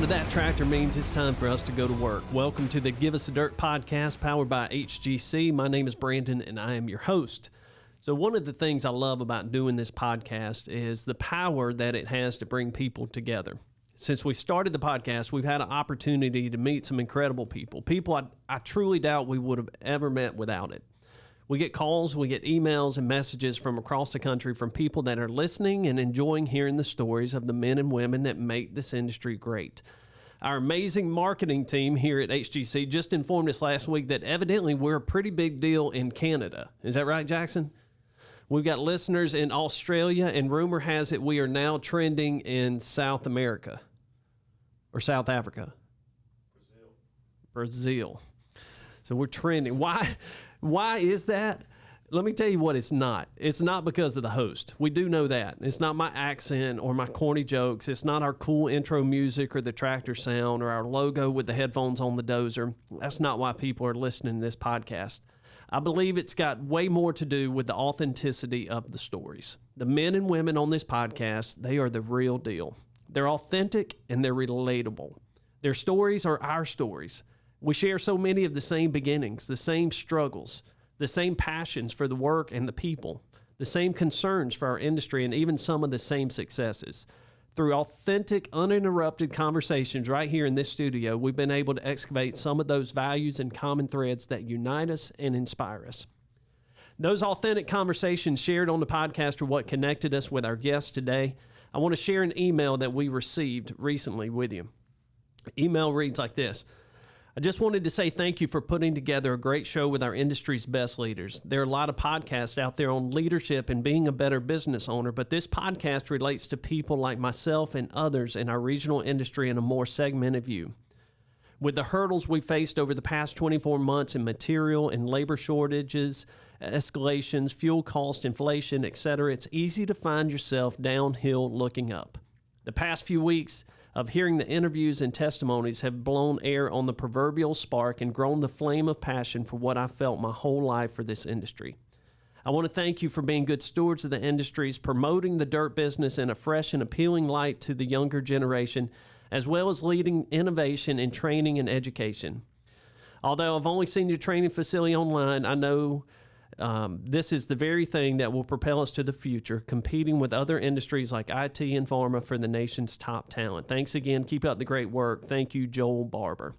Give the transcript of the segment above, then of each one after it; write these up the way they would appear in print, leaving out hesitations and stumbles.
of That Tractor means it's time for us to go to work. Welcome to the Give Us the Dirt podcast powered by HGC. My name is Brandon and I am your host. So one of the things I love about doing this podcast is the power that it has to bring people together. Since we started the podcast, we've had an opportunity to meet some incredible people I truly doubt we would have ever met without it. We get calls, we get emails and messages from across the country from people that are listening and enjoying hearing the stories of the men and women that make this industry great. Our amazing marketing team here at HGC just informed us last week that evidently we're a pretty big deal in Canada. Is that right, Jackson? We've got listeners in Australia, and rumor has it we are now trending in South America or South Africa. Brazil. So we're trending. Why is that? Let me tell you what it's not. It's not because of the host. We do know that. It's not my accent or my corny jokes. It's not our cool intro music or the tractor sound or our logo with the headphones on the dozer. That's not why people are listening to this podcast. I believe it's got way more to do with the authenticity of the stories. The men and women on this podcast, they are the real deal. They're authentic and they're relatable. Their stories are our stories. We share so many of the same beginnings, the same struggles, the same passions for the work and the people, the same concerns for our industry, and even some of the same successes. Through authentic, uninterrupted conversations right here in this studio, we've been able to excavate some of those values and common threads that unite us and inspire us. Those authentic conversations shared on the podcast are what connected us with our guests today. I want to share an email that we received recently with you. The email reads like this. I just wanted to say thank you for putting together a great show with our industry's best leaders. There are a lot of podcasts out there on leadership and being a better business owner, but this podcast relates to people like myself and others in our regional industry in a more segmented view. With the hurdles we faced over the past 24 months in material and labor shortages, escalations, fuel cost, inflation, etc., it's easy to find yourself downhill looking up. The past few weeks of hearing the interviews and testimonies have blown air on the proverbial spark and grown the flame of passion for what I felt my whole life for this industry. I want to thank you for being good stewards of the industries, promoting the dirt business in a fresh and appealing light to the younger generation, as well as leading innovation in training and education. Although I've only seen your training facility online, I know this is the very thing that will propel us to the future, competing with other industries like IT and pharma for the nation's top talent. Thanks again. Keep up the great work. Thank you, Joel Barbour.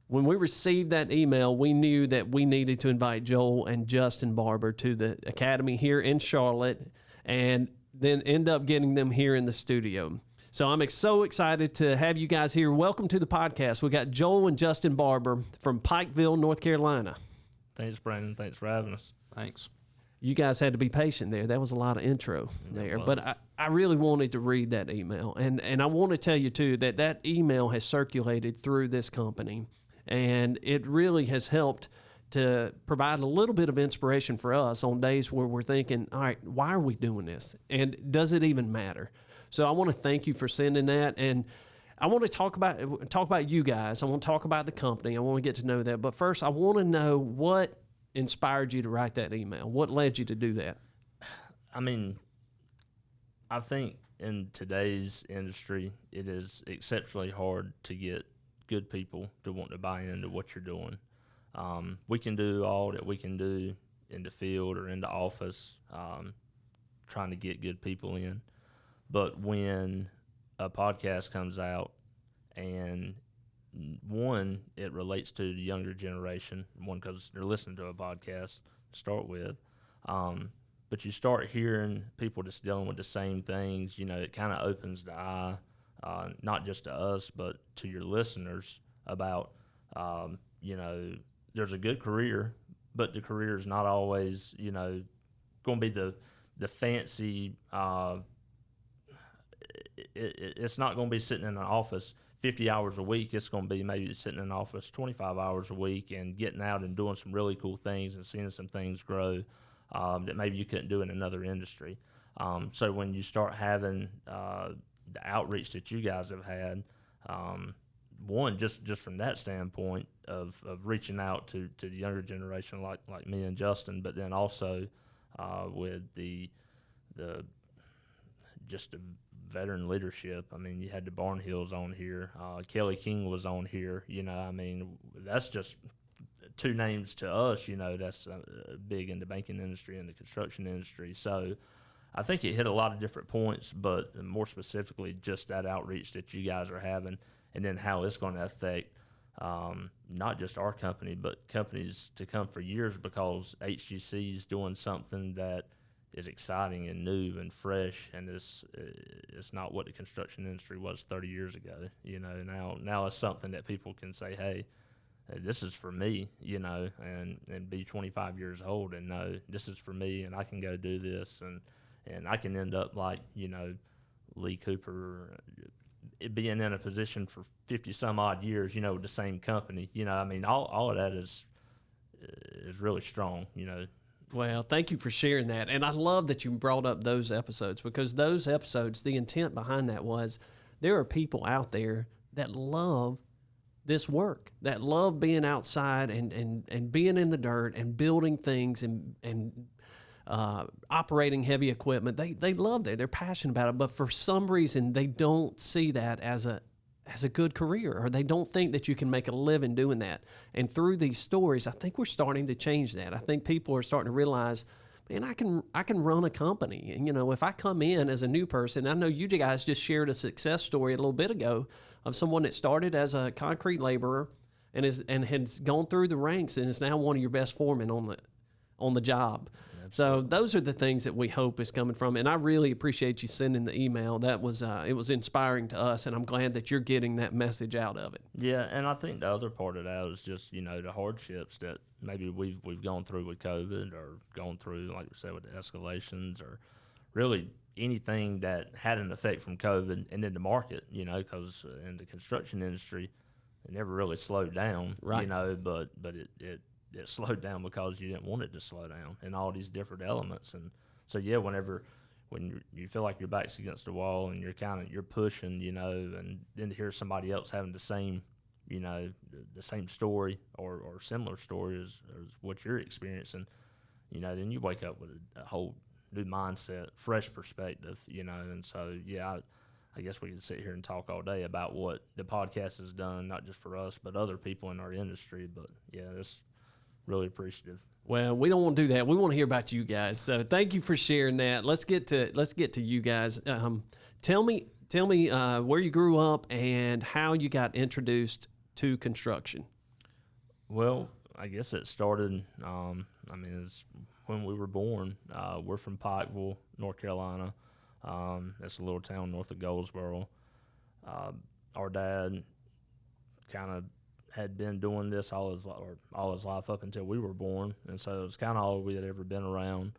When we received that email, we knew that we needed to invite Joel and Justin Barbour to the Academy here in Charlotte and then end up getting them here in the studio. So I'm so excited to have you guys here. Welcome to the podcast. We got Joel and Justin Barbour from Pikeville, North Carolina. Thanks, Brandon. Thanks for having us. Thanks. You guys had to be patient there. That was a lot of intro there. But I really wanted to read that email. And I want to tell you, too, that email has circulated through this company. And it really has helped to provide a little bit of inspiration for us on days where we're thinking, all right, why are we doing this? And does it even matter? So I want to thank you for sending that. And I want to talk about you guys. I want to talk about the company. I want to get to know that. But first, I want to know what inspired you to write that email. What led you to do that? I mean, I think in today's industry, it is exceptionally hard to get good people to want to buy into what you're doing. We can do all that we can do in the field or in the office, trying to get good people in. But when a podcast comes out and one, it relates to the younger generation, one, because they're listening to a podcast to start with, but you start hearing people just dealing with the same things, it kind of opens the eye, not just to us, but to your listeners about, there's a good career, but the career is not always, going to be the fancy, it's not going to be sitting in an office 50 hours a week. It's going to be maybe sitting in an office 25 hours a week and getting out and doing some really cool things and seeing some things grow that maybe you couldn't do in another industry. So when you start having the outreach that you guys have had, one, just from that standpoint of reaching out to the younger generation like me and Justin, but then also with the veteran leadership. I mean, you had the Barnhills on here. Kelly King was on here. You know, I mean, that's just two names to us. You know, that's big in the banking industry and the construction industry. So I think it hit a lot of different points, but more specifically, just that outreach that you guys are having, and then how it's going to affect not just our company, but companies to come for years, because HGC is doing something that is exciting and new and fresh, and it's not what the construction industry was 30 years ago. You know, now it's something that people can say, hey, this is for me, you know, and be 25 years old and know this is for me, and I can go do this, and I can end up like, you know, Lee Cooper, being in a position for 50 some odd years, you know, with the same company. You know, I mean, all of that is really strong, you know. Well, thank you for sharing that. And I love that you brought up those episodes, because those episodes, the intent behind that was there are people out there that love this work, that love being outside and being in the dirt and building things and operating heavy equipment. They love that. They're passionate about it. But for some reason, they don't see that as a good career, or they don't think that you can make a living doing that. And through these stories, I think we're starting to change that. I think people are starting to realize, man, I can run a company. And, you know, if I come in as a new person, I know you guys just shared a success story a little bit ago of someone that started as a concrete laborer and has gone through the ranks and is now one of your best foremen on the job. So those are the things that we hope is coming from. And I really appreciate you sending the email. That was it was inspiring to us, and I'm glad that you're getting that message out of it. Yeah, and I think the other part of that is just, you know, the hardships that maybe we've gone through with COVID, or gone through, like we said, with the escalations, or really anything that had an effect from COVID, and then the market, you know, because in the construction industry, it never really slowed down, right? You know, but it slowed down because you didn't want it to slow down, and all these different elements. And so, yeah, when you feel like your back's against the wall and you're pushing, you know, and then to hear somebody else having the same, you know, the same story or similar story as what you're experiencing, you know, then you wake up with a whole new mindset, fresh perspective, you know. And so, yeah, I guess we could sit here and talk all day about what the podcast has done, not just for us, but other people in our industry. But yeah, it's really appreciative. Well, we don't want to do that. We want to hear about you guys. So thank you for sharing that. Let's get to you guys. Tell me where you grew up and how you got introduced to construction. Well, I guess it started. It's when we were born. We're from Pikeville, North Carolina. It's a little town north of Goldsboro. Our dad kind of had been doing this all his life up until we were born, and so it was kind of all we had ever been around.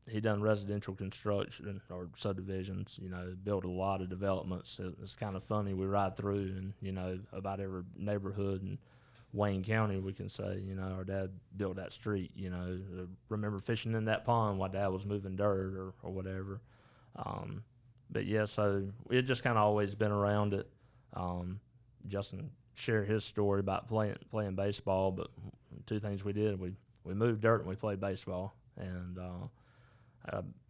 He done residential construction or subdivisions, you know, built a lot of developments. It's kind of funny. We ride through, and, you know, about every neighborhood in Wayne County, we can say, you know, our dad built that street. You know, remember fishing in that pond while Dad was moving dirt or whatever. But yeah, so it just kind of always been around it. Justin shared his story about playing baseball, but two things we did: we moved dirt and we played baseball. And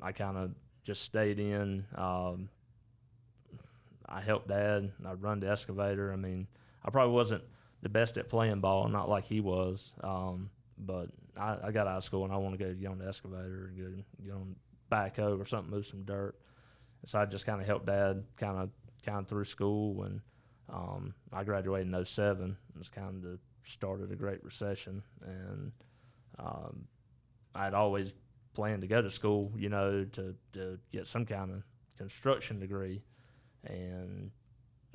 I kind of just stayed in. I helped Dad. I'd run the excavator. I mean, I probably wasn't the best at playing ball, not like he was, but I got out of school and I want to go get on the excavator and get on backhoe or something, move some dirt. So I just kind of helped Dad kind of through school, and I graduated in 2007. It was kind of the start of the Great Recession, and I'd always planned to go to school, you know, to get some kind of construction degree, and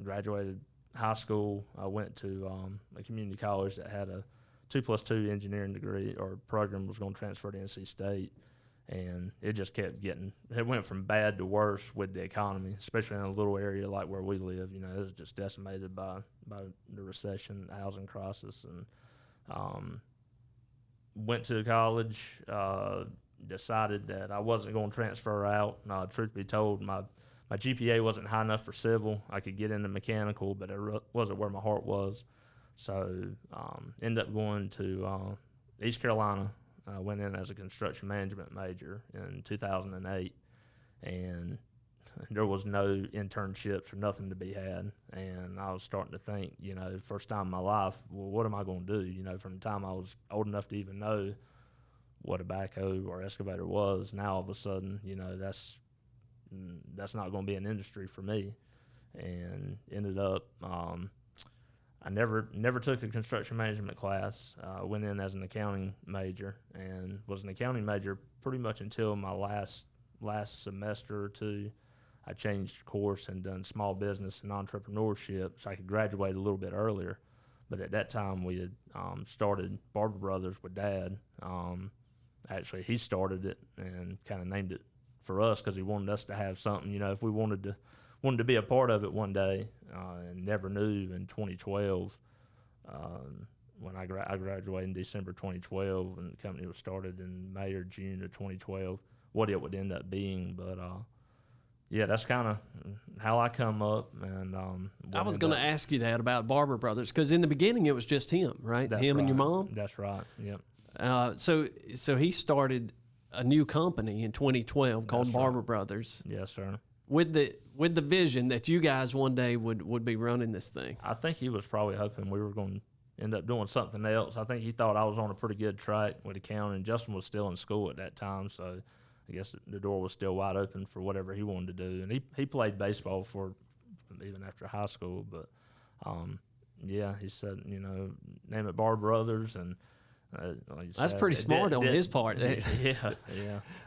graduated high school. I went to a community college that had a 2+2 engineering degree or program, was going to transfer to NC State. And it just kept it went from bad to worse with the economy, especially in a little area like where we live. You know, it was just decimated by the recession, the housing crisis. And went to college, decided that I wasn't going to transfer out. Truth be told, my GPA wasn't high enough for civil. I could get into mechanical, but it wasn't where my heart was. So ended up going to East Carolina. I went in as a construction management major in 2008, and there was no internships or nothing to be had. And I was starting to think, first time in my life, well, what am I going to do? From the time I was old enough to even know what a backhoe or excavator was, now all of a sudden, that's not going to be an industry for me. And ended up, I never took a construction management class. Went in as an accounting major and was an accounting major pretty much until my last semester or two. I changed course and done small business and entrepreneurship so I could graduate a little bit earlier. But at that time, we had started Barbour Brothers with Dad. Actually, he started it and kind of named it for us because he wanted us to have something, if we wanted to be a part of it one day, and never knew in 2012, when I graduated in December 2012 and the company was started in May or June of 2012, what it would end up being. But yeah, that's kind of how I come up. And I was going to ask you that about Barbour Brothers because in the beginning it was just him, right? That's him right. and your mom. That's right. Yep. So he started a new company in 2012 called Barbour Brothers. Yes, sir. With the vision that you guys one day would be running this thing. I think he was probably hoping we were going to end up doing something else. I think he thought I was on a pretty good track with accounting. Justin was still in school at that time, so I guess the door was still wide open for whatever he wanted to do. And he played baseball for even after high school. But, yeah, he said, name it Barbour Brothers. And like that's pretty smart on his part. Yeah.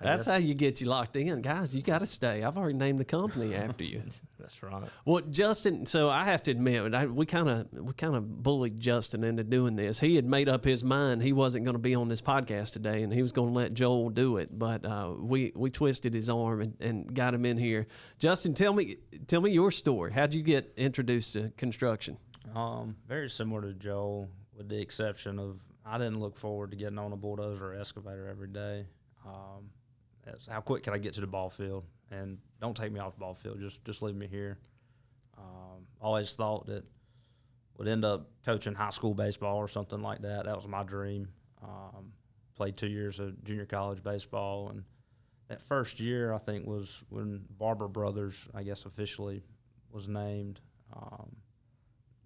That's how you get you locked in. Guys, you got to stay. I've already named the company after you. That's right. Well, Justin, so I have to admit, we kind of bullied Justin into doing this. He had made up his mind he wasn't going to be on this podcast today, and he was going to let Joel do it. But we twisted his arm and got him in here. Justin, tell me your story. How'd you get introduced to construction? Very similar to Joel, with the exception of I didn't look forward to getting on a bulldozer or excavator every day. How quick can I get to the ball field? And don't take me off the ball field. Just leave me here. Always thought that would end up coaching high school baseball or something like that. That was my dream. Played 2 years of junior college baseball, and that first year I think was when Barbour Brothers, I guess, officially was named.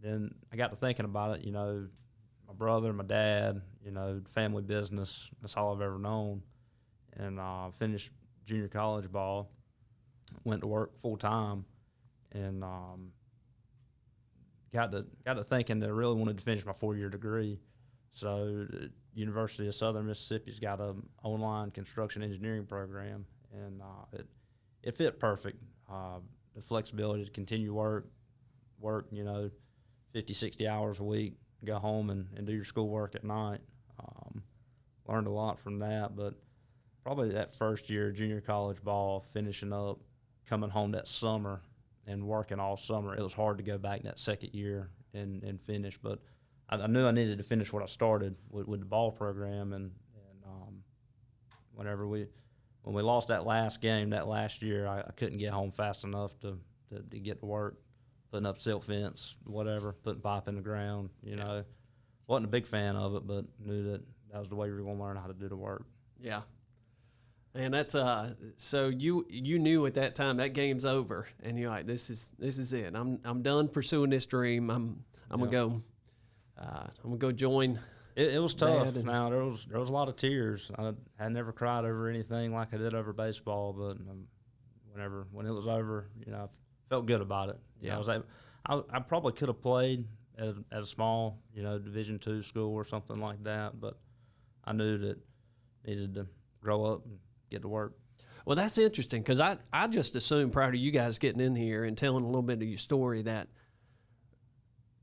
Then I got to thinking about it. My brother, my dad, family business. That's all I've ever known. And finished junior college ball, went to work full time, and got to thinking that I really wanted to finish my 4-year degree. So the University of Southern Mississippi's got an online construction engineering program, and it fit perfect. The flexibility to continue work, 50, 60 hours a week, go home and do your schoolwork at night. Learned a lot from that, but probably that first year of junior college ball, finishing up, coming home that summer and working all summer, it was hard to go back that second year and finish. But I knew I needed to finish what I started with the ball program, and when we lost that last game that last year, I couldn't get home fast enough to get to work. Putting up silt fence, whatever, putting pipe in the ground, Wasn't a big fan of it, but knew that was the way we were going to learn how to do the work. Yeah. And that's so you knew at that time that game's over, and you're like, this is it. I'm done pursuing this dream. I'm gonna go join. It was tough. Now there was a lot of tears. I never cried over anything like I did over baseball, but when it was over, I felt good about it. Yeah. I probably could have played at a small, Division II school or something like that, but I knew that needed to grow up and get to work. Well, that's interesting because I just assumed prior to you guys getting in here and telling a little bit of your story that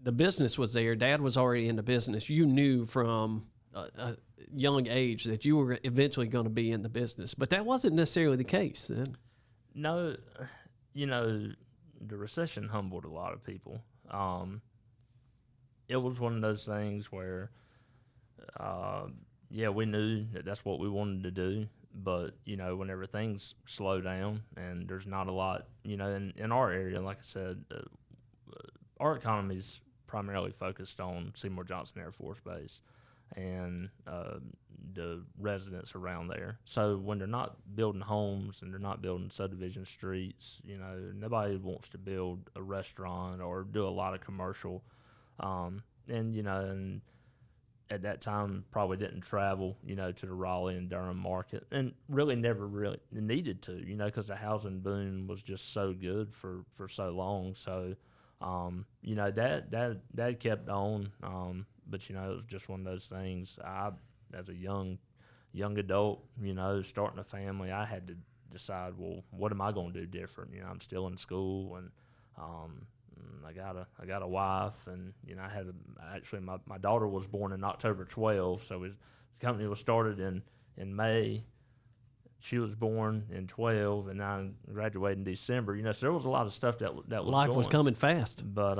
the business was there. Dad was already in the business. You knew from a young age that you were eventually going to be in the business, but that wasn't necessarily the case then. No, the recession humbled a lot of people. It was one of those things where, we knew that that's what we wanted to do. But, whenever things slow down and there's not a lot, in our area, like I said, our economy is primarily focused on Seymour Johnson Air Force Base. and the residents around there. So when they're not building homes and they're not building subdivision streets, you know, nobody wants to build a restaurant or do a lot of commercial. And, you know, and at that time probably didn't travel, you know, to the Raleigh and Durham market, and really never really needed to, you know, because the housing boom was just so good for so long. So, you know, Dad kept on, but, you know, it was just one of those things. As a young adult, you know, starting a family, I had to decide, well, what am I going to do different? You know, I'm still in school, and I got a wife, and you know, actually my daughter was born in October 12, so the company was started in May. She was born in 12, and I graduated in December. You know, so there was a lot of stuff that was Life was coming fast. But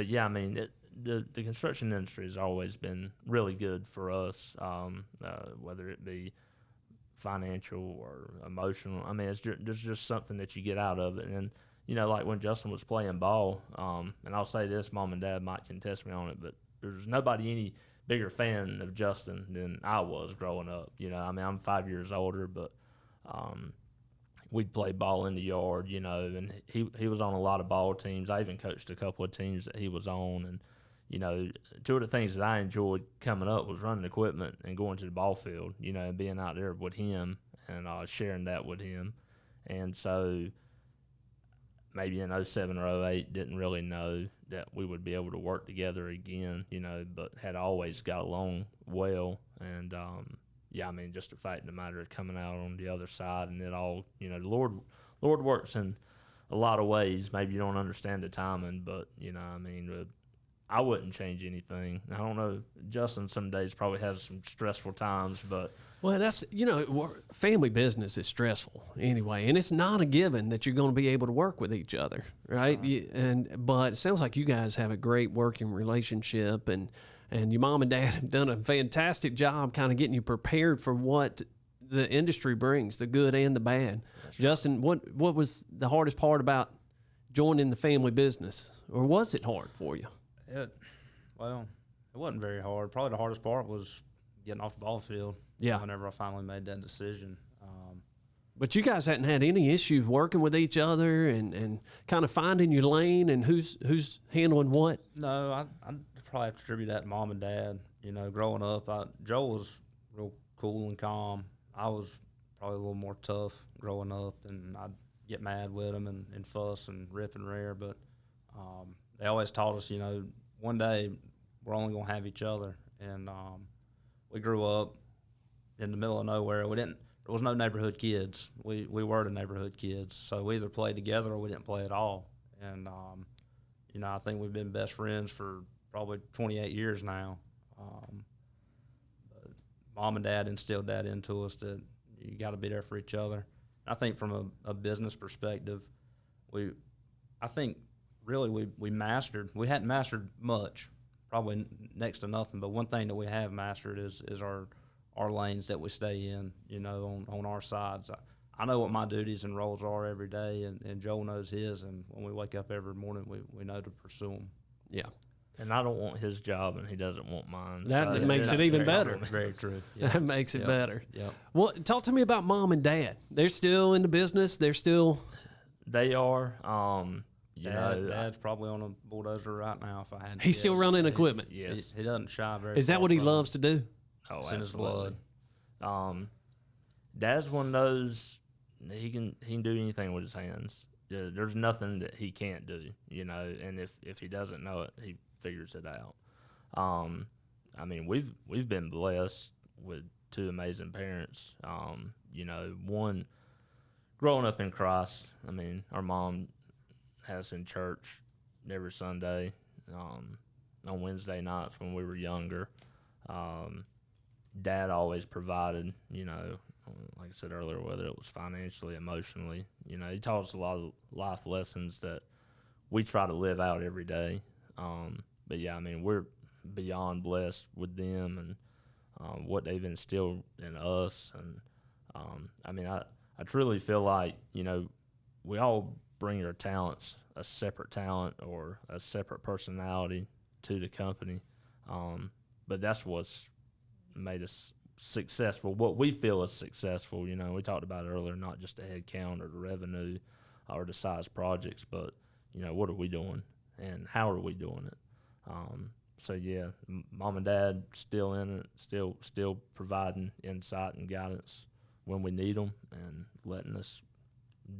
yeah, I mean, the construction industry has always been really good for us, whether it be financial or emotional. I mean, there's just something that you get out of it. And you know, like when Justin was playing ball, and I'll say this, Mom and Dad might contest me on it, but there's nobody any bigger fan of Justin than I was growing up. You know, I mean, I'm 5 years older, but we'd play ball in the yard, you know, and he was on a lot of ball teams. I even coached a couple of teams that he was on, and you know, two of the things that I enjoyed coming up was running equipment and going to the ball field, you know, and being out there with him and sharing that with him. And so maybe in 07 or 08, didn't really know that we would be able to work together again, you know, but had always got along well. And, yeah, I mean, just the fact of the matter of coming out on the other side, and it all, you know, the Lord works in a lot of ways. Maybe you don't understand the timing, but, you know, I mean, I wouldn't change anything. I don't know. Justin some days probably has some stressful times, but well, that's, you know, family business is stressful anyway, and it's not a given that you're going to be able to work with each other, right? But it sounds like you guys have a great working relationship, and your mom and dad have done a fantastic job kind of getting you prepared for what the industry brings, the good and the bad. That's Justin, right. What was the hardest part about joining the family business, or was it hard for you? It wasn't very hard. Probably the hardest part was getting off the ball field. Yeah. Whenever I finally made that decision. But you guys hadn't had any issues working with each other and kind of finding your lane and who's handling what? No, I probably have to attribute that to Mom and Dad. You know, growing up, Joel was real cool and calm. I was probably a little more tough growing up, and I'd get mad with him and fuss and rip and rear. But they always taught us, you know, one day we're only going to have each other. And we grew up in the middle of nowhere. There was no neighborhood kids. We were the neighborhood kids. So we either played together or we didn't play at all. And, you know, I think we've been best friends for probably 28 years now. But Mom and Dad instilled that into us, that you got to be there for each other. I think from a business perspective, we hadn't mastered much, probably next to nothing, but one thing that we have mastered is our lanes that we stay in, you know, on our sides. I know what my duties and roles are every day, and Joel knows his, and when we wake up every morning, we know to pursue them. Yeah. And I don't want his job, and he doesn't want mine. That makes it even better. Very true. Yeah. That makes it better. Yeah. Well, talk to me about Mom and Dad. They're still in the business. They are. Dad's probably on a bulldozer right now. If I had, he's still running equipment. Yes, he doesn't shy very. Is that what he loves to do? Oh, it's in his blood. Dad's one of those. He can do anything with his hands. There's nothing that he can't do, you know. And if he doesn't know it, he figures it out. I mean, we've been blessed with two amazing parents. You know, one growing up in Christ. I mean, our mom has us in church every Sunday, on Wednesday nights when we were younger. Dad always provided, you know, like I said earlier, whether it was financially, emotionally. You know, he taught us a lot of life lessons that we try to live out every day. But, yeah, I mean, we're beyond blessed with them and what they've instilled in us. And, I mean, I truly feel like, you know, we all bring our talents, a separate talent or a separate personality to the company. But that's what's made us successful. What we feel is successful. You know, we talked about it earlier, not just the head count or the revenue or the size projects, but you know, what are we doing and how are we doing it? So yeah, mom and dad still in it, still providing insight and guidance when we need them, and letting us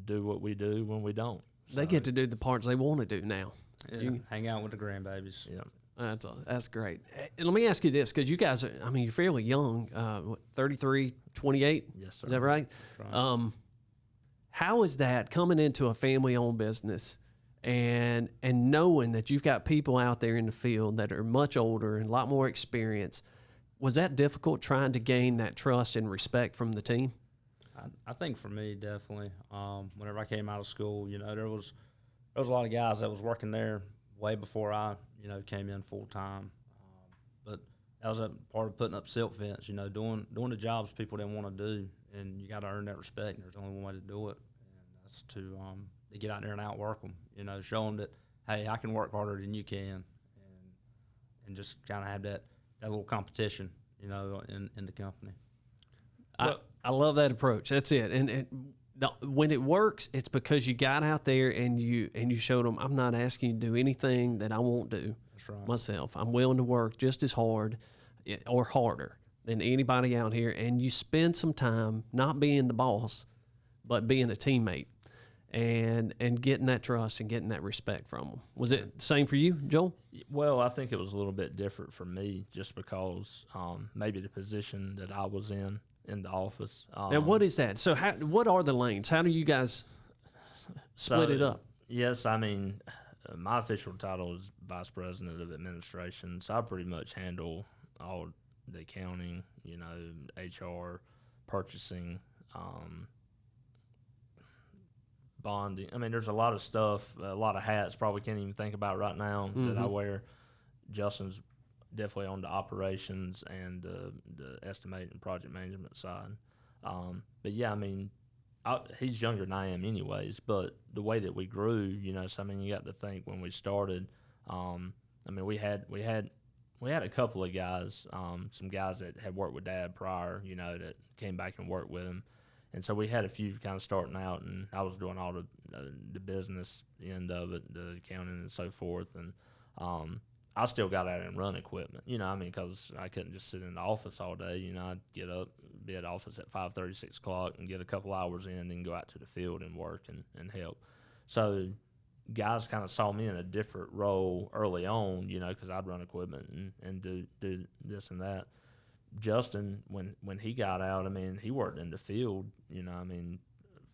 do what we do when we don't. They get to do the parts they want to do now. Yeah, hang out with the grandbabies. Yeah. That's great. And let me ask you this, because you guys are, I mean, you're fairly young, 33, 28? Yes, sir. Is that right? That's right. How is that coming into a family-owned business and knowing that you've got people out there in the field that are much older and a lot more experience? Was that difficult trying to gain that trust and respect from the team? I think for me, definitely. Whenever I came out of school, you know, there was a lot of guys that was working there way before I, you know, came in full time. But that was a part of putting up silk fence, you know, doing the jobs people didn't want to do, and you got to earn that respect. And there's only one way to do it, and that's to get out there and outwork them. You know, show them that, hey, I can work harder than you can, and just kind of have that little competition, you know, in the company. I love that approach. That's it. And when it works, it's because you got out there and you showed them, I'm not asking you to do anything that I won't do myself. I'm willing to work just as hard or harder than anybody out here. And you spend some time not being the boss, but being a teammate and getting that trust and getting that respect from them. Was it the same for you, Joel? Well, I think it was a little bit different for me, just because maybe the position that I was in the office. Now, what is that? So what are the lanes? How do you guys split it up? Yes, I mean, my official title is Vice President of Administration, so I pretty much handle all the accounting, you know, HR, purchasing, bonding. I mean, there's a lot of stuff, a lot of hats probably can't even think about right now that I wear. Justin's definitely on the operations and the estimating project management side. But yeah, I mean, he's younger than I am anyways, but the way that we grew, you know, so I mean, you got to think when we started, I mean, we had a couple of guys, some guys that had worked with Dad prior, you know, that came back and worked with him. And so we had a few kind of starting out, and I was doing all the business end of it, the accounting and so forth. And I still got out and run equipment, you know, I mean, because I couldn't just sit in the office all day. You know, I'd get up, be at the office at 5:30, 6 o'clock, and get a couple hours in and go out to the field and work and help. So guys kind of saw me in a different role early on, you know, because I'd run equipment and do this and that. Justin, when he got out, I mean, he worked in the field, you know, I mean,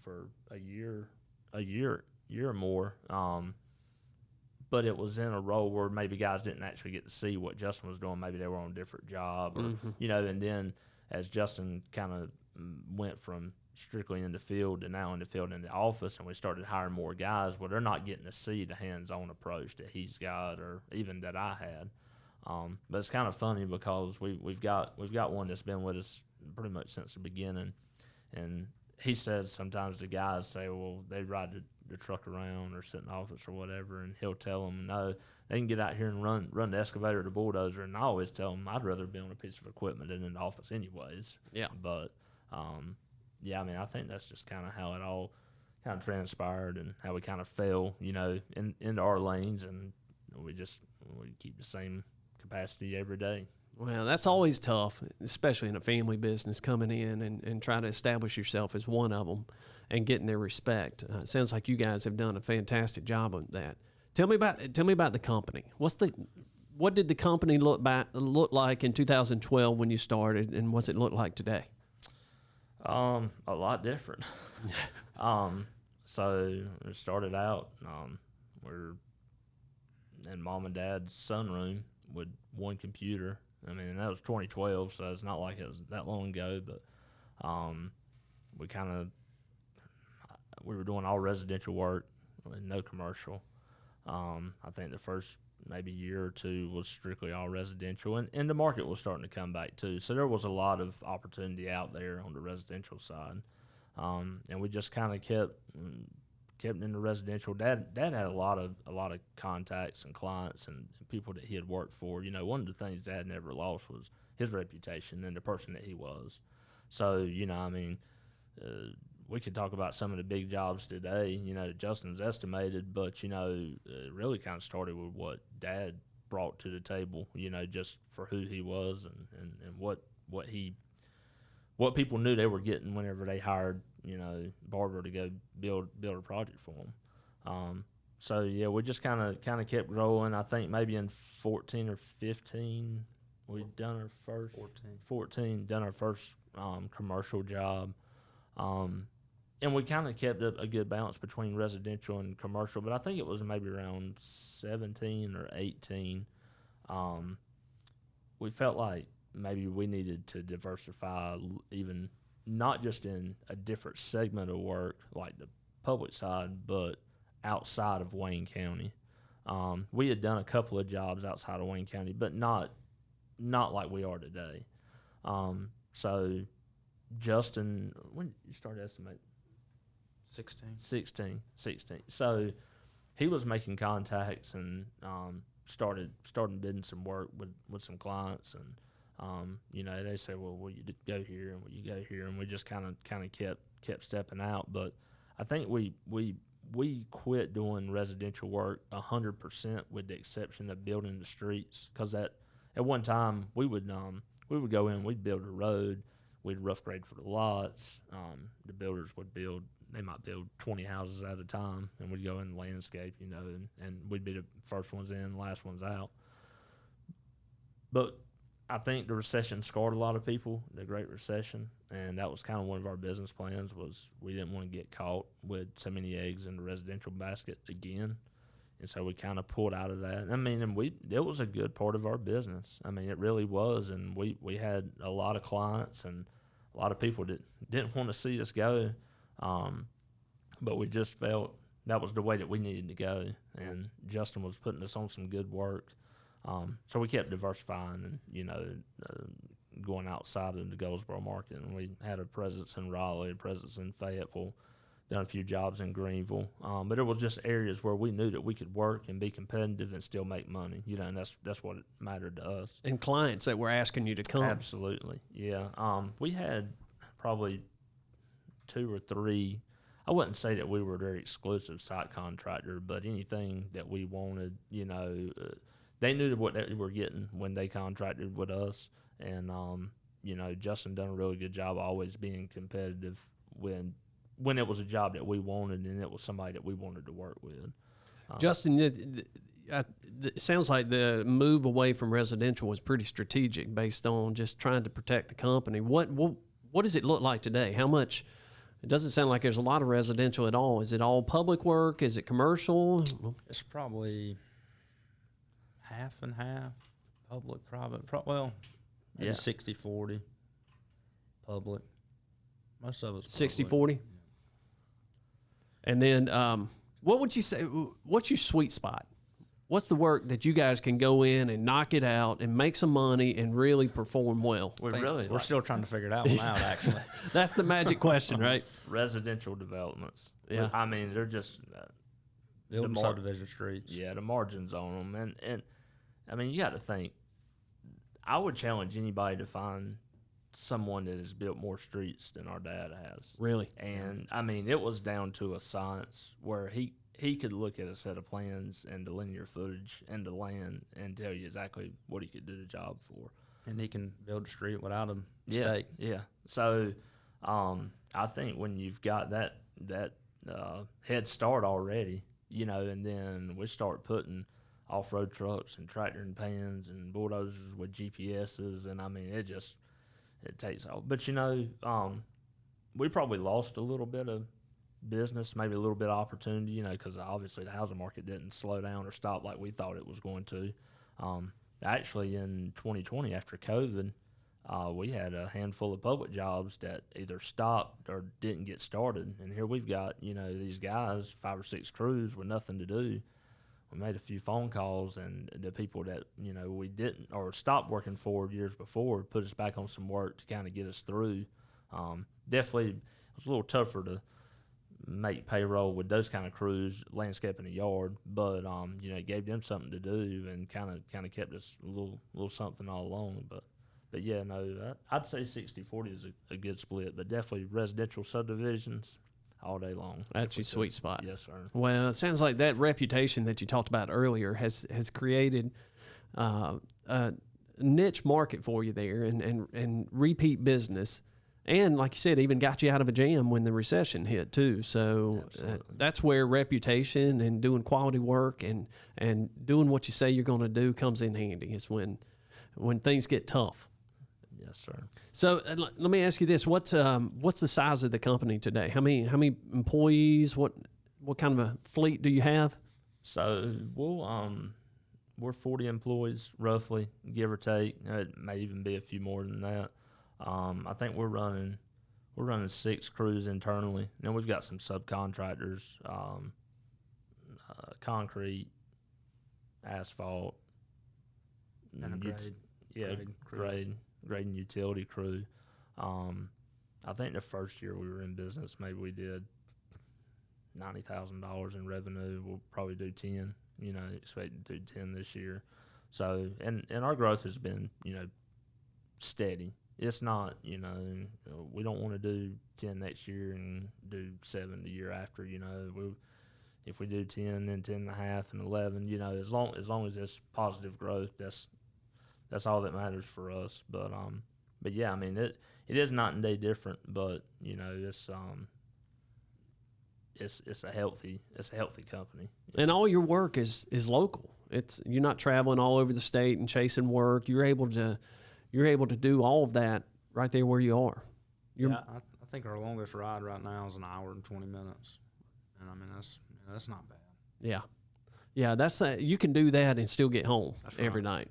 for a year or more. But it was in a role where maybe guys didn't actually get to see what Justin was doing. Maybe they were on a different job, or, you know, and then as Justin kind of went from strictly in the field to now in the field in the office, and we started hiring more guys, well, they're not getting to see the hands-on approach that he's got or even that I had. But it's kind of funny because we've got one that's been with us pretty much since the beginning, and he says sometimes the guys say, well, they ride the truck around or sit in the office or whatever, and he'll tell them, no, they can get out here and run the excavator or the bulldozer, and I always tell them I'd rather be on a piece of equipment than in the office anyways. Yeah. But, yeah, I mean, I think that's just kind of how it all kind of transpired and how we kind of fell, you know, into our lanes, and we keep the same capacity every day. Well, that's always tough, especially in a family business, coming in and trying to establish yourself as one of them and getting their respect. It sounds like you guys have done a fantastic job of that. Tell me about the company. What did the company look like in 2012 when you started, and what's it look like today? A lot different. So it started out, we're in Mom and Dad's sunroom with one computer. I mean, that was 2012, so it's not like it was that long ago, but we were doing all residential work, no commercial. I think the first maybe year or two was strictly all residential, and the market was starting to come back too. So there was a lot of opportunity out there on the residential side, and we just kind of kept in the residential. Dad had a lot of contacts and clients and people that he had worked for. You know, one of the things Dad never lost was his reputation and the person that he was. So, you know, I mean, we could talk about some of the big jobs today, you know, that Justin's estimated, but, you know, it really kind of started with what Dad brought to the table, you know, just for who he was and what people knew they were getting whenever they hired, you know, Barbour to go build a project for them. So yeah, we just kind of kept growing. I think maybe in 14 or 15, we'd done our first 14 done our first commercial job. And we kind of kept a good balance between residential and commercial, but I think it was maybe around 17 or 18. We felt like maybe we needed to diversify, even not just in a different segment of work like the public side, but outside of Wayne County. We had done a couple of jobs outside of Wayne County, but not like we are today. So Justin, when did you start estimating? 16. So he was making contacts and started bidding some work with some clients, and you know, they say, well, will you go here and will you go here, and we just kind of kept stepping out. But I think we quit doing residential work 100%, with the exception of building the streets, because at one time we would go in, we'd build a road, we'd rough grade for the lots. The builders would build. They might build 20 houses at a time, and we'd go in the landscape, you know, and we'd be the first ones in, last ones out. But I think the recession scarred a lot of people, the Great Recession, and that was kind of one of our business plans, was we didn't want to get caught with so many eggs in the residential basket again. And so we kind of pulled out of that. I mean, and it was a good part of our business. I mean, it really was, and we had a lot of clients and a lot of people that didn't want to see us go. But we just felt that was the way that we needed to go, and Justin was putting us on some good work. So we kept diversifying and, you know, going outside of the Goldsboro market. And we had a presence in Raleigh, a presence in Fayetteville, done a few jobs in Greenville. But it was just areas where we knew that we could work and be competitive and still make money, you know, and that's what mattered to us. And clients that were asking you to come. Absolutely, yeah. We had probably 2 or 3. I wouldn't say that we were their exclusive site contractor, but anything that we wanted, you know, they knew what they were getting when they contracted with us. And, you know, Justin done a really good job always being competitive when it was a job that we wanted and it was somebody that we wanted to work with. Justin, it sounds like the move away from residential was pretty strategic based on just trying to protect the company. What does it look like today? How much? It doesn't sound like there's a lot of residential at all. Is it all public work? Is it commercial? It's probably half and half, public, private. Maybe 60-40 public. Most of it's 60-40? And then what would you say, what's your sweet spot? What's the work that you guys can go in and knock it out and make some money and really perform well? We're still trying to figure that one out, actually. That's the magic question, right? Residential developments. Yeah. I mean, they're just Building subdivision streets. Yeah, the margins on them. And I mean, you got to think, I would challenge anybody to find someone that has built more streets than our dad has. Really? And I mean, it was down to a science where he could look at a set of plans and the linear footage and the land and tell you exactly what he could do the job for. And he can build a street without a stake. Yeah. So I think when you've got that head start already, you know, and then we start putting off-road trucks and tractor and pans and bulldozers with GPSs, and I mean, it takes off. But, you know, we probably lost a little bit of business, maybe a little bit of opportunity, you know, because obviously the housing market didn't slow down or stop like we thought it was going to. Actually, in 2020, after COVID, we had a handful of public jobs that either stopped or didn't get started. And here we've got, you know, these guys, 5 or 6 crews with nothing to do. We made a few phone calls, and the people that, you know, we didn't or stopped working for years before put us back on some work to kind of get us through. Definitely, it was a little tougher to make payroll with those kind of crews, landscaping a yard, but you know, it gave them something to do and kind of kept us a little something all along. But But yeah, no, I'd say 60-40 is a good split, but definitely residential subdivisions all day long. That's your sweet spot. Yes, sir. Well, it sounds like that reputation that you talked about earlier has created a niche market for you there, and repeat business. And like you said, even got you out of a jam when the recession hit too. So that's where reputation and doing quality work and doing what you say you're going to do comes in handy. Is when things get tough. Yes, sir. So let me ask you this: what's the size of the company today? How many employees? What kind of a fleet do you have? So we're 40 employees roughly, give or take. It may even be a few more than that. I think we're running 6 crews internally. Then we've got some subcontractors, concrete, asphalt, And a grade. grade and utility crew. I think the first year we were in business, maybe we did $90,000 in revenue. We'll probably do 10. Expect to do 10 this year. So, and our growth has been, steady. It's not, we don't want to do 10 next year and do 7 the year after. If we do 10, then 10 and a half and 11, as long as it's positive growth, that's all that matters for us. But yeah, I mean, it is night and day different, but it's a healthy company. And all your work is local. You're not traveling all over the state and chasing work. You're able to do all of that right there where you are. I think our longest ride right now is an hour and 20 minutes, and I mean that's not bad. Yeah. That's you can do that and still get home every night.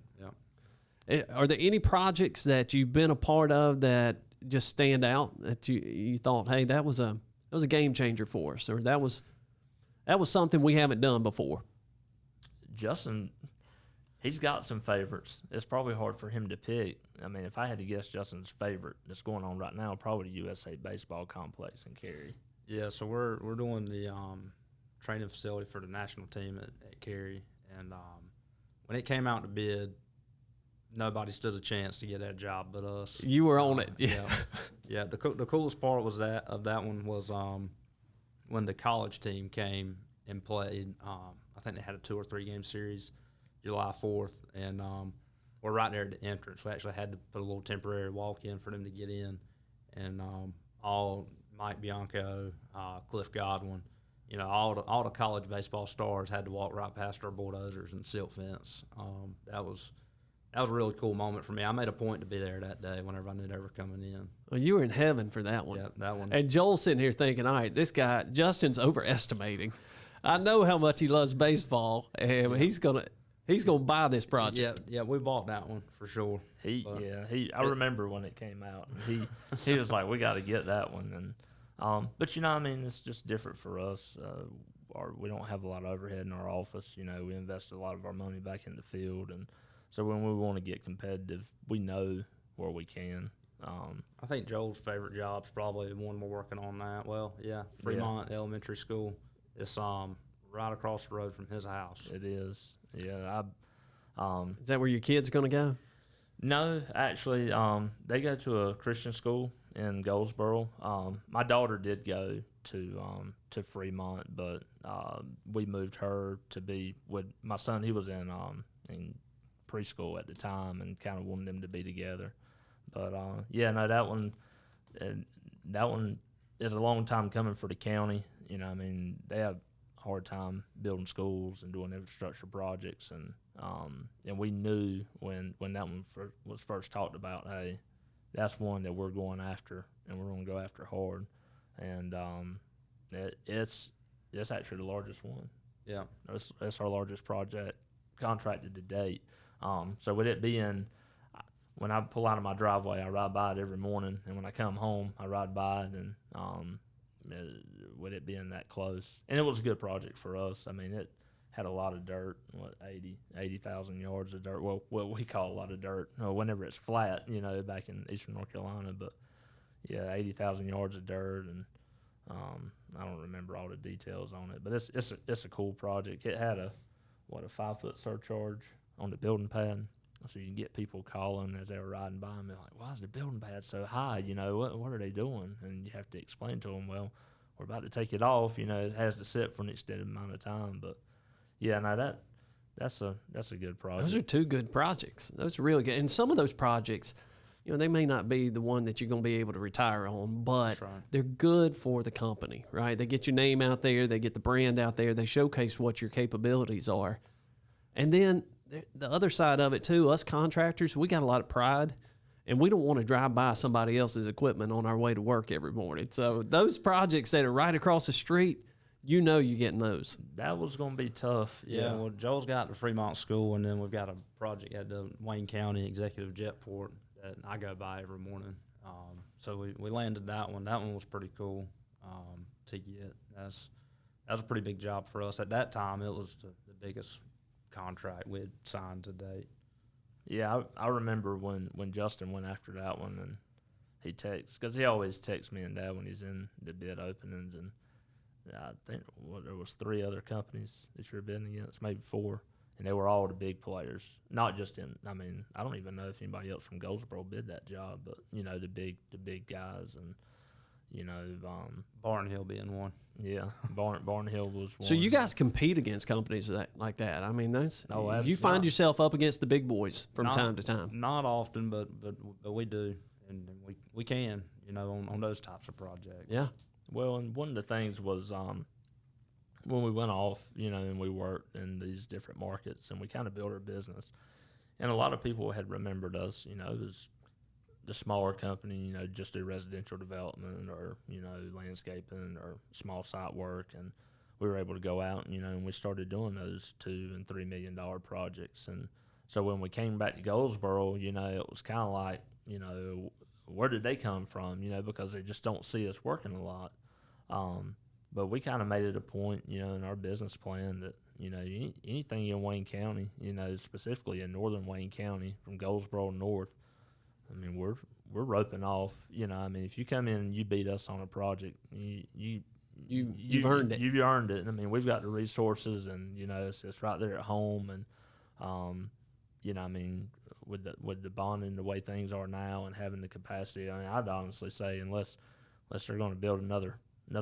Yeah. Are there any projects that you've been a part of that just stand out that you thought, hey, that was a game changer for us, or that was something we haven't done before? Justin, he's got some favorites. It's probably hard for him to pick. I mean, if I had to guess Justin's favorite that's going on right now, probably the USA Baseball Complex in Cary. Yeah, so we're doing the training facility for the national team at Cary, and when it came out to bid, nobody stood a chance to get that job but us. You were on it. Yeah. The coolest part was that one was when the college team came and played. I think they had a 2 or 3 game series, July 4th, and we're right there at the entrance. We actually had to put a little temporary walk in for them to get in, and all Mike Bianco, Cliff Godwin, all the college baseball stars had to walk right past our bulldozers and silt fence. That was a really cool moment for me. I made a point to be there that day whenever I knew they were coming in. Well, you were in heaven for that one. Yeah, that one. And Joel's sitting here thinking, all right, this guy, Justin's overestimating. I know how much he loves baseball, and he's gonna buy this project. Yeah, we bought that one for sure. I remember when it came out, and he was like, we got to get that one. And but it's just different for us. We don't have a lot of overhead in our office. We invest a lot of our money back in the field, and so when we want to get competitive, we know where we can. I think Joel's favorite job's probably the one we're working on now. Well, yeah, Fremont Elementary School. It's right across the road from his house. It is. Yeah. Is that where your kid's going to go? No, actually, they go to a Christian school in Goldsboro. My daughter did go to Fremont, but we moved her to be with my son. He was in preschool at the time and kind of wanted them to be together. But that one is a long time coming for the county. They have a hard time building schools and doing infrastructure projects, and we knew when that one was first talked about, hey, that's one that we're going after, and we're going to go after hard. And it's actually the largest one. Yeah, that's our largest project contracted to date. So with it being, when I pull out of my driveway, I ride by it every morning, and when I come home, I ride by it, and with it being that close, and it was a good project for us. It had a lot of dirt, 80,000 yards of dirt. Well, what we call a lot of dirt, whenever it's flat, back in eastern North Carolina. But yeah, 80,000 yards of dirt, and I don't remember all the details on it, but it's a cool project. It had a 5-foot surcharge on the building pad. So you can get people calling as they were riding by and be like, why is the building pad so high? You know, what are they doing? And you have to explain to them, well, we're about to take it off. You know, it has to sit for an extended amount of time. But yeah, no, that's a good project. Those are two good projects. Those are really good. And some of those projects, you know, they may not be the one that you're going to be able to retire on, but they're good for the company, right? They get your name out there. They get the brand out there. They showcase what your capabilities are. And then the other side of it, too, us contractors, we got a lot of pride, and we don't want to drive by somebody else's equipment on our way to work every morning. So those projects that are right across the street, you know you're getting those. That was going to be tough. Yeah, well, Joel's got the Fremont School, and then we've got a project at the Wayne County Executive Jetport that I go by every morning. So we landed that one. That one was pretty cool to get. That was a pretty big job for us. At that time, it was the biggest contract we had signed to date. Yeah, I remember when Justin went after that one, and he texts, because he always texts me and Dad when he's in the bid openings, and I think there was 3 other companies that you're bidding against, maybe 4, and they were all the big players. Not just I don't even know if anybody else from Goldsboro bid that job, but you know the big guys, and you know Barnhill being one. Yeah, Barnhill was one. So you guys compete against companies like that. I mean, you find not, yourself up against the big boys from time to time. Not often, but we do, and we can, you know, on those types of projects. Yeah. Well, and one of the things was when we went off, you know, and we worked in these different markets, and we kind of built our business, and a lot of people had remembered us, you know, as the smaller company, you know, just do residential development or, you know, landscaping or small site work. And we were able to go out and, you know, and we started doing those $2 and $3 million projects. And so when we came back to Goldsboro, you know, it was kind of like, you know, where did they come from? You know, because they just don't see us working a lot. But we kind of made it a point, you know, in our business plan that, you know, anything in Wayne County, you know, specifically in northern Wayne County from Goldsboro north, I mean, we're roping off. You know, I mean, if you come in and you beat us on a project, you've earned it. You've earned it. I mean, we've got the resources, and you know, it's right there at home. And you know, I mean, with the bonding the way things are now and having the capacity, I mean, I'd honestly say unless they're going to build another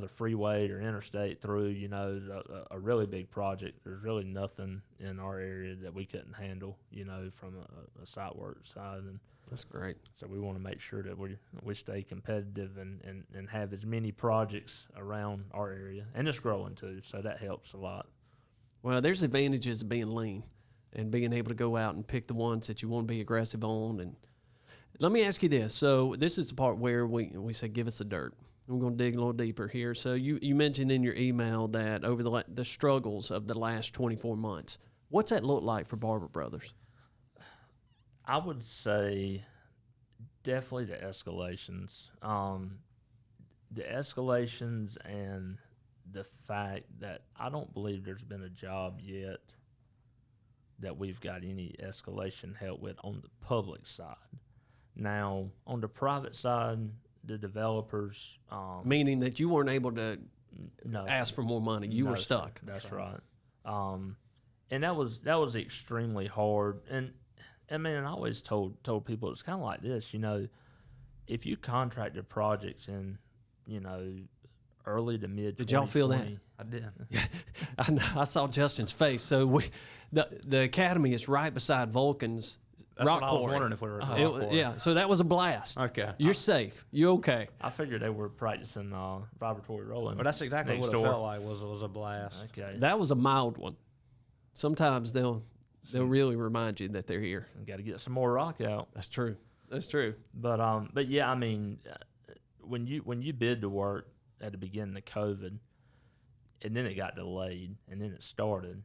freeway or interstate through, you know, a really big project, there's really nothing in our area that we couldn't handle, you know, from a site work side. And that's great. So we want to make sure that we stay competitive and have as many projects around our area, and it's growing too, so that helps a lot. Well, there's advantages of being lean and being able to go out and pick the ones that you want to be aggressive on. And let me ask you this. So this is the part where we say, give us the dirt. We're going to dig a little deeper here. So you mentioned in your email that over the struggles of the last 24 months, what's that look like for Barbour Brothers? I would say definitely the escalations. The escalations and the fact that I don't believe there's been a job yet that we've got any escalation help with on the public side. Now, on the private side, the developers... Meaning that you weren't able to ask for more money. You were stuck. That's right. And that was extremely hard. And I mean, I always told people it's kind of like this, you know, if you contracted projects in, you know, early to mid. Did y'all feel that? I did. I saw Justin's face. So the academy is right beside Vulcan's rock what I was wondering if we were. Yeah. So that was a blast. Okay. You're safe. You're okay. I figured they were practicing vibratory rolling. But that's exactly what it felt like. Was a blast. Okay. That was a mild one. Sometimes they'll really remind you that they're here. Got to get some more rock out. That's true. That's true. But yeah, I mean, when you bid to work at the beginning of COVID, and then it got delayed, and then it started.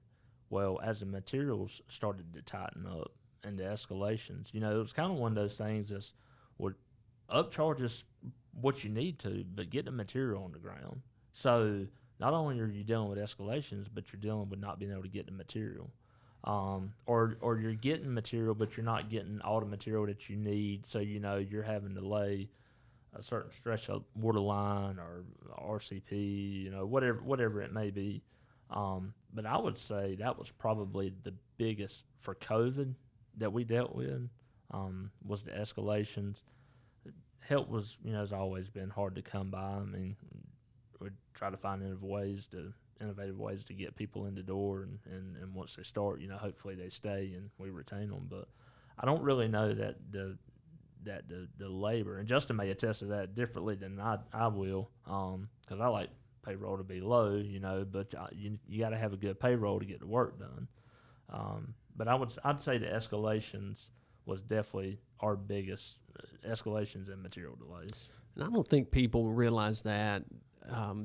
Well, as the materials started to tighten up and the escalations, you know, it was kind of one of those things that's would upcharge us what you need to, but get the material on the ground. So not only are you dealing with escalations, but you're dealing with not being able to get the material. Or you're getting material, but you're not getting all the material that you need. So, you know, you're having to lay a certain stretch of water line or RCP, you know, whatever it may be. But I would say that was probably the biggest for COVID. that we dealt with was the escalations. Help was, has always been hard to come by. I mean, we try to find innovative ways to get people in the door, and once they start, hopefully they stay and we retain them. But I don't really know that the labor, and Justin may attest to that differently than I will, because I like payroll to be low, but you got to have a good payroll to get the work done. But I'd say the escalations was definitely our biggest escalations and material delays. And I don't think people realize that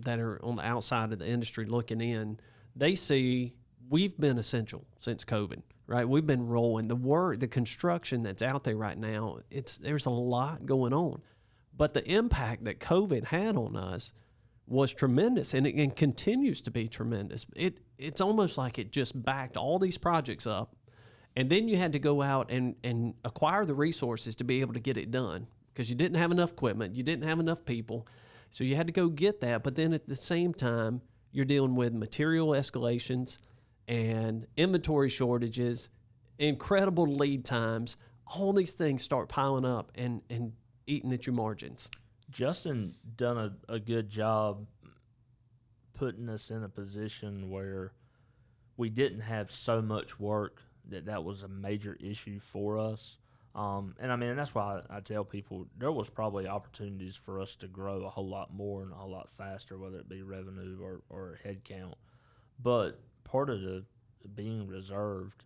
that are on the outside of the industry looking in. They see we've been essential since COVID, right? We've been rolling. The construction that's out there right now, there's a lot going on. But the impact that COVID had on us was tremendous, and it continues to be tremendous. It's almost like it just backed all these projects up, and then you had to go out and acquire the resources to be able to get it done because you didn't have enough equipment, you didn't have enough people, so you had to go get that. But then at the same time, you're dealing with material escalations and inventory shortages, incredible lead times. All these things start piling up and eating at your margins. Justin done a good job putting us in a position where we didn't have so much work that was a major issue for us. And I mean, that's why I tell people there was probably opportunities for us to grow a whole lot more and a whole lot faster, whether it be revenue or head count. But part of the being reserved,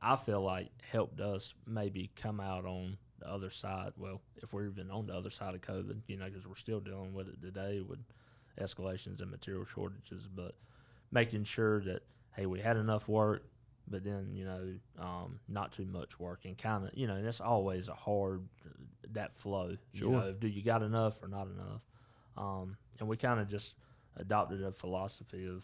I feel like helped us maybe come out on the other side. Well, if we're even on the other side of COVID, because we're still dealing with it today with escalations and material shortages, but making sure that, hey, we had enough work, but then, not too much work, and kind of, that's always a hard, that flow. Sure. Do you got enough or not enough? And we kind of just adopted a philosophy of,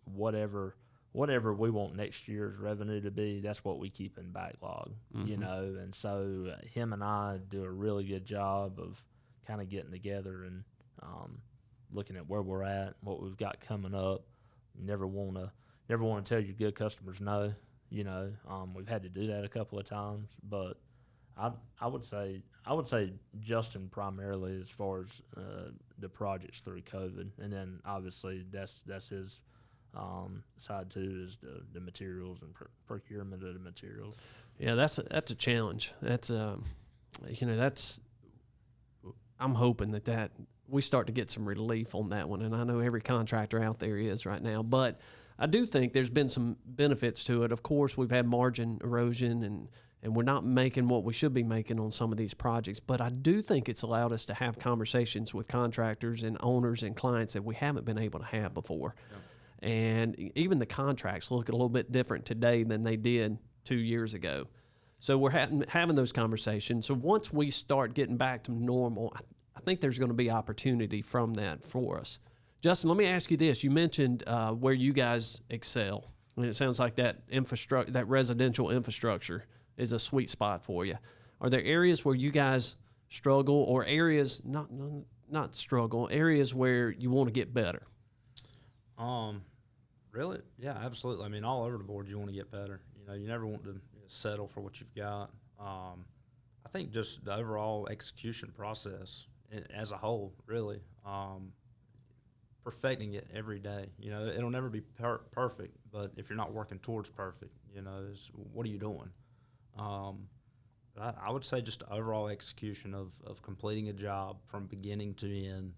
whatever we want next year's revenue to be, that's what we keep in backlog, and so him and I do a really good job of kind of getting together and looking at where we're at, what we've got coming up. You never want to tell your good customers no. We've had to do that a couple of times, but I would say Justin primarily as far as the projects through COVID, and then obviously that's his side too, is the materials and procurement of the materials. Yeah, that's a challenge. That's I'm hoping that we start to get some relief on that one, and I know every contractor out there is right now, but I do think there's been some benefits to it. Of course, we've had margin erosion, and we're not making what we should be making on some of these projects, but I do think it's allowed us to have conversations with contractors and owners and clients that we haven't been able to have before. Yeah. And even the contracts look a little bit different today than they did 2 years ago. So we're having those conversations. So once we start getting back to normal, I think there's going to be opportunity from that for us. Justin, let me ask you this. You mentioned where you guys excel, and it sounds like that residential infrastructure is a sweet spot for you. Are there areas where you guys struggle, or areas not struggle, areas where you want to get better? Really? Yeah, absolutely. I mean, all over the board, you want to get better. You never want to settle for what you've got. I think just the overall execution process as a whole, really, perfecting it every day. It'll never be perfect, but if you're not working towards perfect, what are you doing? But I would say just the overall execution of completing a job from beginning to end,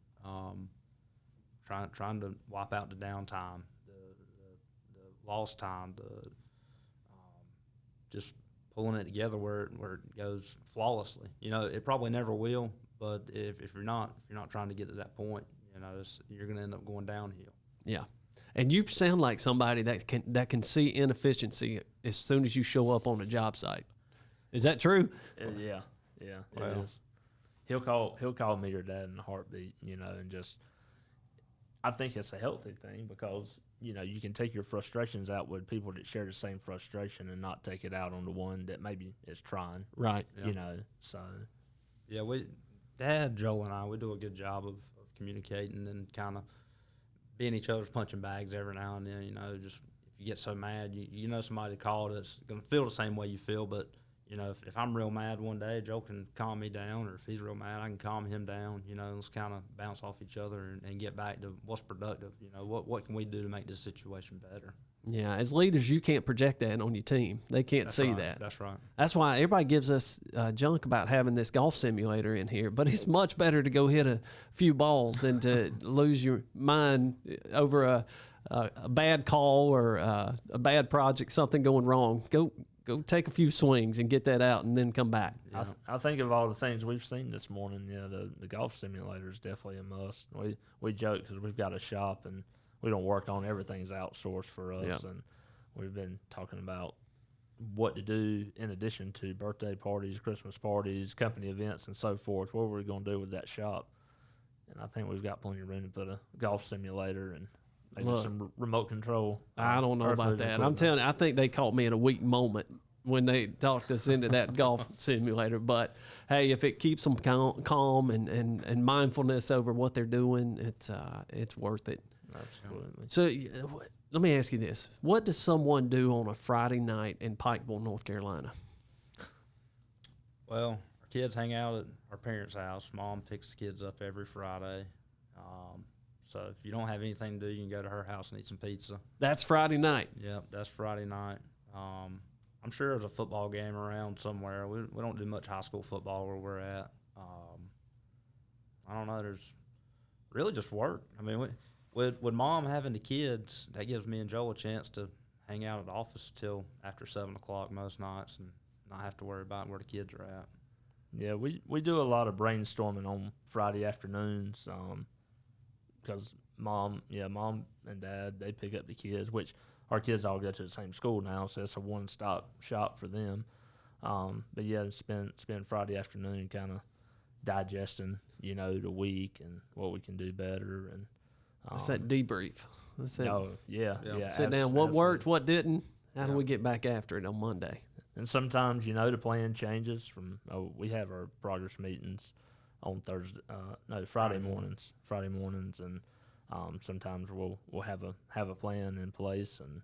trying to wipe out the downtime, the lost time, just pulling it together where it goes flawlessly. It probably never will, but if you're not trying to get to that point, you're going to end up going downhill. Yeah. And you sound like somebody that can see inefficiency as soon as you show up on a job site. Is that true? Yeah, it is. He'll call me your dad in a heartbeat, and just, I think it's a healthy thing because, you can take your frustrations out with people that share the same frustration and not take it out on the one that maybe is trying. Right. So. Yeah, Dad, Joel, and I, we do a good job of communicating and kind of being each other's punching bags every now and then. Just if you get so mad, somebody called, it's going to feel the same way you feel, but You know, if I'm real mad one day, Joe can calm me down, or if he's real mad, I can calm him down. You know, let's kind of bounce off each other and get back to what's productive. You know, what can we do to make this situation better? Yeah, as leaders, you can't project that on your team. They can't see right. that. That's right. That's why everybody gives us junk about having this golf simulator in here. But it's much better to go hit a few balls than to lose your mind over a bad call or a bad project, something going wrong. Go take a few swings and get that out, and then come back. Yeah. I think of all the things we've seen this morning. Yeah, the golf simulator is definitely a must. We joke because we've got a shop and we don't work on everything's outsourced for us, Yep. and we've been talking about what to do in addition to birthday parties, Christmas parties, company events, and so forth. What we're going to do with that shop, and I think we've got plenty of room to put a golf simulator and maybe Look, some remote control. I don't know earth about moving that. I'm equipment. telling you, I think they caught me in a weak moment when they talked us into that golf simulator. But hey, if it keeps them calm and mindfulness over what they're doing, it's worth it. Absolutely. So let me ask you this: what does someone do on a Friday night in Pikeville, North Carolina? Well, our kids hang out at our parents' house. Mom picks the kids up every Friday. So if you don't have anything to do, you can go to her house and eat some pizza. That's Friday night. Yep, that's Friday night. I'm sure there's a football game around somewhere. We don't do much high school football where we're at. I don't know. There's really just work. I mean, with Mom having the kids, that gives me and Joel a chance to hang out at the office till after 7 o'clock most nights and not have to worry about where the kids are at. Yeah, we do a lot of brainstorming on Friday afternoons because mom and dad, they pick up the kids, which our kids all go to the same school now, so it's a one-stop shop for them. But yeah, spend Friday afternoon kind of digesting, the week and what we can do better. And That's that debrief. That's that. yeah. Sit down. What worked? What didn't? How do we get back after it on Monday? And sometimes, the plan changes from, we have our progress meetings on Friday mornings, and sometimes we'll have a plan in place and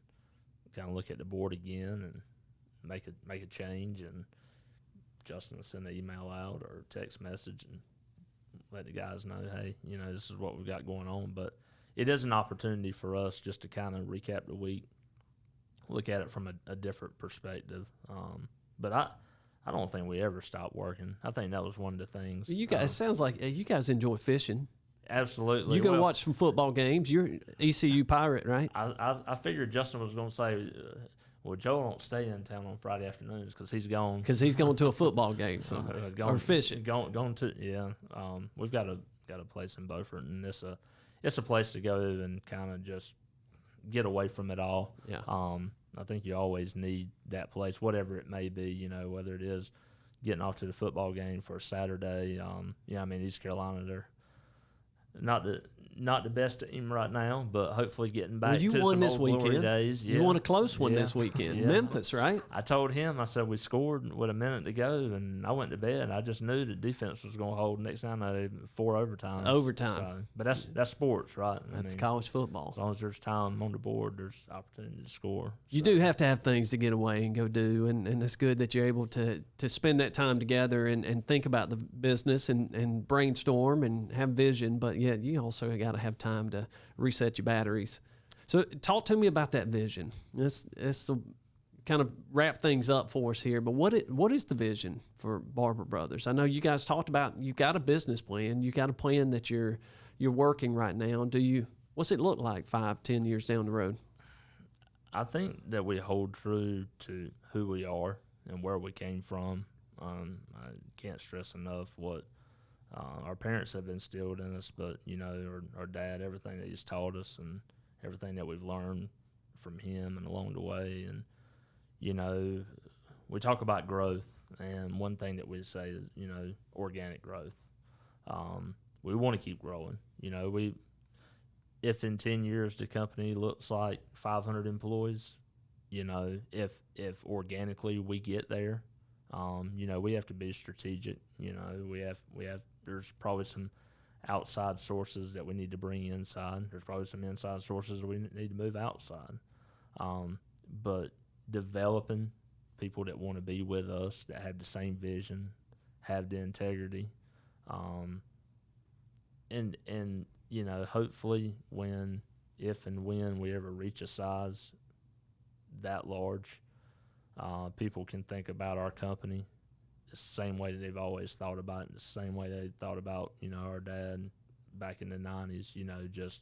kind of look at the board again and make a change, and Justin will send an email out or text message and let the guys know, hey, this is what we've got going on. But it is an opportunity for us just to kind of recap the week, look at it from a different perspective. But I don't think we ever stopped working. I think that was one of the things. You guys, it sounds like you guys enjoy fishing. Absolutely. You go watch some football games. You're ECU Pirate, right? I figured Justin was going to say, well, Joe won't stay in town on Friday afternoons because he's gone. Because he's going to a football game somewhere. Or fishing. Going to, yeah. We've got a place in Beaufort, and it's a place to go and kind of just get away from it all. Yeah. I think you always need that place, whatever it may be, whether it is getting off to the football game for a Saturday. East Carolina, they're not the best team right now, but hopefully getting back you to won some this old glory weekend. days. Yeah. You won a close one Yeah. this weekend. Yeah. Memphis, right? I told him, I said, we scored with a minute to go, and I went to bed. I just knew the defense was going to hold. Next time I had 4 overtimes. Overtime. But that's sports, right? That's college football. As long as there's time on the board, there's opportunity to score. You do have to have things to get away and go do, and it's good that you're able to spend that time together and think about the business and brainstorm and have vision, but yeah, you also got to have time to reset your batteries. So talk to me about that vision. Let's kind of wrap things up for us here, but what is the vision for Barbour Brothers? I know you guys talked about you've got a business plan, you got a plan that you're working right now. What's it look like 5-10 years down the road? I think that we hold true to who we are and where we came from. I can't stress enough what our parents have instilled in us, but, our dad, everything that he's taught us and everything that we've learned from him and along the way. And, we talk about growth, and one thing that we say is, organic growth. We want to keep growing. If in 10 years the company looks like 500 employees, if organically we get there, we have to be strategic. There's probably some outside sources that we need to bring inside. There's probably some inside sources we need to move outside. But developing people that want to be with us, that have the same vision, have the integrity. And you know, hopefully if and when we ever reach a size that large, people can think about our company the same way that they've always thought about it, the same way they thought about, you know, our dad back in the 90s, you know, just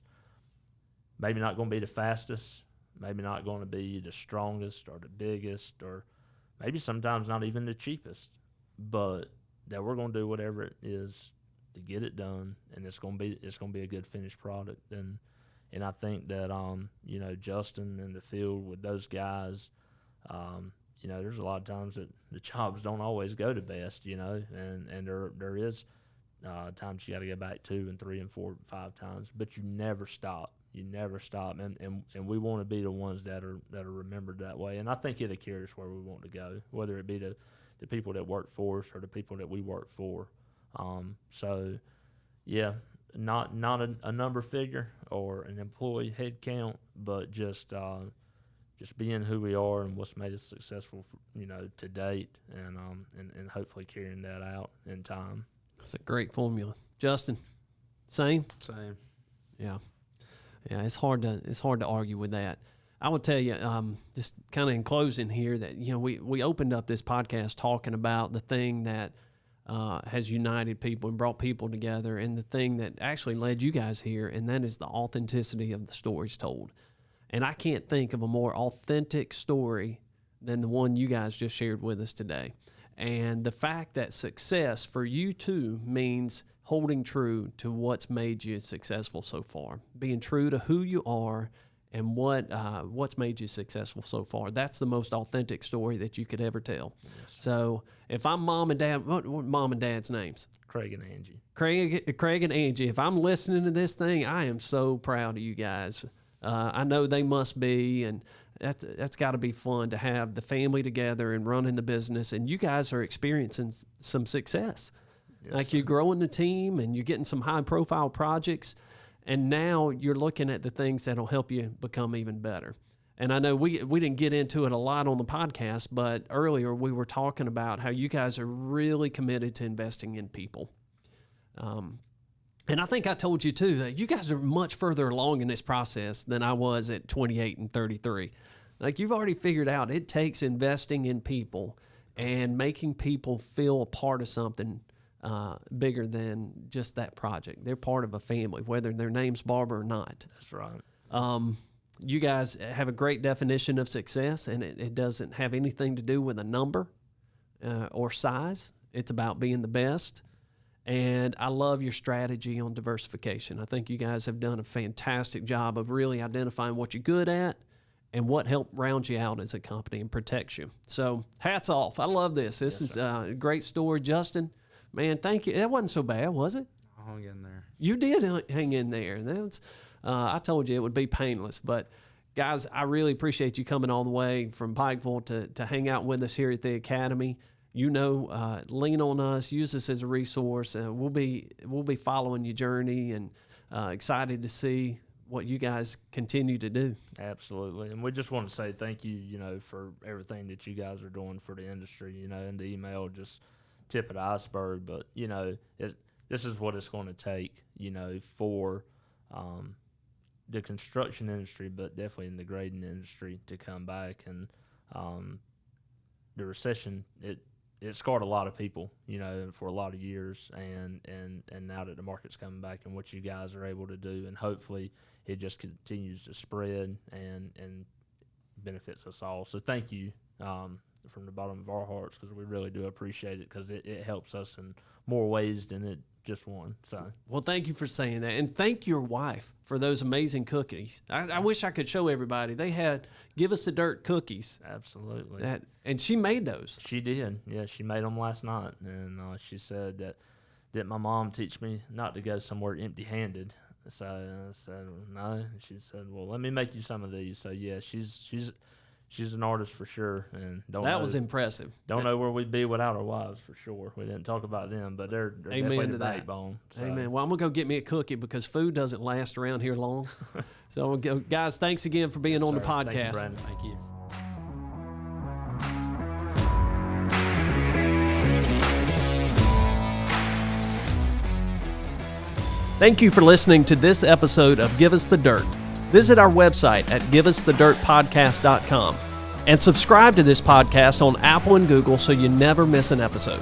maybe not going to be the fastest, maybe not going to be the strongest or the biggest, or maybe sometimes not even the cheapest, but that we're going to do whatever it is to get it done, and it's going to be a good finished product. And I think that you know, Justin in the field with those guys, you know, there's a lot of times that the jobs don't always go to best, you know, and there is times you got to go back 2 and 3 and 4 and 5 times, but you never stop. You never stop, and we want to be the ones that are remembered that way. And I think it'll carry us where we want to go, whether it be the people that work for us or the people that we work for. So, yeah, not a number figure or an employee head count, but just being who we are and what's made us successful, you know, to date, and hopefully carrying that out in time. That's a great formula. Justin, same? Same. Yeah. Yeah, it's hard to argue with that. I will tell you, just kind of in closing here, that, you know, we opened up this podcast talking about the thing that has united people and brought people together, and the thing that actually led you guys here, and that is the authenticity of the stories told. And I can't think of a more authentic story than the one you guys just shared with us today. And the fact that success for you too means holding true to what's made you successful so far, being true to who you are and what's made you successful so far. That's the most authentic story that you could ever tell. Yes. So if I'm mom and dad, what mom and dad's names? Craig and Angie. Craig and Angie. If I'm listening to this thing, I am so proud of you guys. I know they must be, and that's got to be fun to have the family together and running the business. And you guys are experiencing some success. Yes, like you're growing the team and you're getting some high-profile projects, and now you're looking at the things that'll help you become even better. And I know we didn't get into it a lot on the podcast, but earlier we were talking about how you guys are really committed to investing in people. And I think I told you too that you guys are much further along in this process than I was at 28 and 33. Like, you've already figured out it takes investing in people and making people feel a part of something bigger than just that project. They're part of a family, whether their name's Barbour or not. That's right. You guys have a great definition of success, and it doesn't have anything to do with a number or size. It's about being the best. And I love your strategy on diversification. I think you guys have done a fantastic job of really identifying what you're good at and what helped round you out as a company and protects you. So hats off. I love this. This is a great story. Justin, man, thank you. That wasn't so bad, was it? I hung in there. You did hang in there. That's, I told you it would be painless. But, guys, I really appreciate you coming all the way from Pikeville to hang out with us here at the Academy. You know, lean on us, use us as a resource. We'll be following your journey, and excited to see what you guys continue to do. Absolutely. And we just want to say thank you, you know, for everything that you guys are doing for the industry. You know, and the email, just tip of the iceberg. But, you know, this is what it's going to take, you know, for the construction industry, but definitely in the grading industry, to come back. And the recession, it scarred a lot of people, you know, for a lot of years, and now that the market's coming back, and what you guys are able to do, and hopefully it just continues to spread and benefits us all. So thank you from the bottom of our hearts, because we really do appreciate it, because it helps us in more ways than it just one. So, well, thank you for saying that, and thank your wife for those amazing cookies. I wish I could show everybody. They had Give Us the Dirt cookies. Absolutely. And she made those. She did. Yeah, she made them last night, and she said that my mom teach me not to go somewhere empty-handed. So I said, no. She said, well, let me make you some of these. So yeah, she's an artist for sure, and was impressive. Don't know where we'd be without our wives, for sure. We didn't talk about them, but they're definitely the backbone. So. Amen. Well, I'm gonna go get me a cookie, because food doesn't last around here long. So I'm gonna go. Guys, thanks again for being on the podcast. Thank you, Brandon. Thank you. Thank you for listening to this episode of Give Us the Dirt. Visit our website at giveusthedirtpodcast.com and subscribe to this podcast on Apple and Google so you never miss an episode.